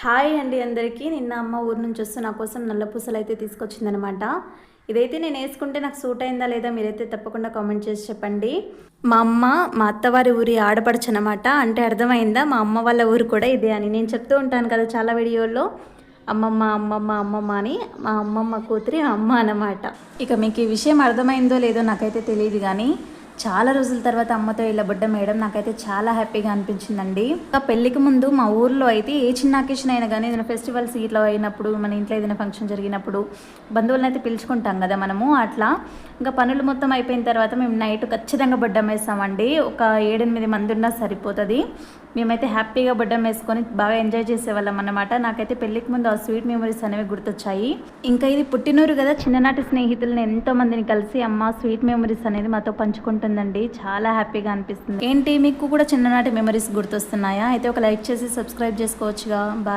Hi అండి అందరికీ. నిన్న అమ్మ ఊరు నుంచి వస్తూ నా కోసం నల్ల పూసలు అయితే తీసుకొచ్చిందనమాట. ఇదైతే నేను వేసుకుంటే నాకు సూట్ అయిందా లేదా మీరైతే తప్పకుండా కామెంట్ చేసి చెప్పండి. మా అమ్మ మా అత్తవారి ఊరి ఆడపడచ్చు అనమాట. అంటే అర్థమైందా, మా అమ్మ వాళ్ళ ఊరు కూడా ఇదే అని. నేను చెప్తూ ఉంటాను కదా చాలా వీడియోల్లో, అమ్మమ్మ అమ్మమ్మ అమ్మమ్మ అని. మా అమ్మమ్మ కూతురి అమ్మ అన్నమాట. ఇక మీకు ఈ విషయం అర్థమైందో లేదో నాకైతే తెలియదు, కానీ చాలా రోజుల తర్వాత అమ్మతో ఇలా బుడ్డ మేయడం నాకైతే చాలా హ్యాపీగా అనిపించిందండి. ఇంకా పెళ్ళికి ముందు మా ఊర్లో అయితే ఏ చిన్న అకేషన్ అయినా కానీ, ఏదైనా ఫెస్టివల్స్ ఇట్లా అయినప్పుడు, మన ఇంట్లో ఏదైనా ఫంక్షన్ జరిగినప్పుడు బంధువులను అయితే పిలుచుకుంటాం కదా మనము. అట్లా ఇంకా పనులు మొత్తం అయిపోయిన తర్వాత మేము నైట్ ఖచ్చితంగా బొడ్డం వేస్తామండి. ఒక 7-8 మంది ఉన్నా సరిపోతుంది. మేమైతే హ్యాపీగా బొడ్డం వేసుకొని బాగా ఎంజాయ్ చేసేవాళ్ళం అన్నమాట. నాకైతే పెళ్ళికి ముందు ఆ స్వీట్ మెమరీస్ అనేవి గుర్తొచ్చాయి. ఇంకా ఇది పుట్టినూరు కదా, చిన్ననాటి స్నేహితులను ఎంతో మందిని కలిసి అమ్మ స్వీట్ మెమరీస్ అనేది మాతో పంచుకుంటుందండి. చాలా హ్యాపీగా అనిపిస్తుంది. ఏంటి మీకు కూడా చిన్ననాటి మెమరీస్ గుర్తొస్తున్నాయా? అయితే ఒక లైక్ చేసి సబ్స్క్రైబ్ చేసుకోవచ్చుగా. బాయ్.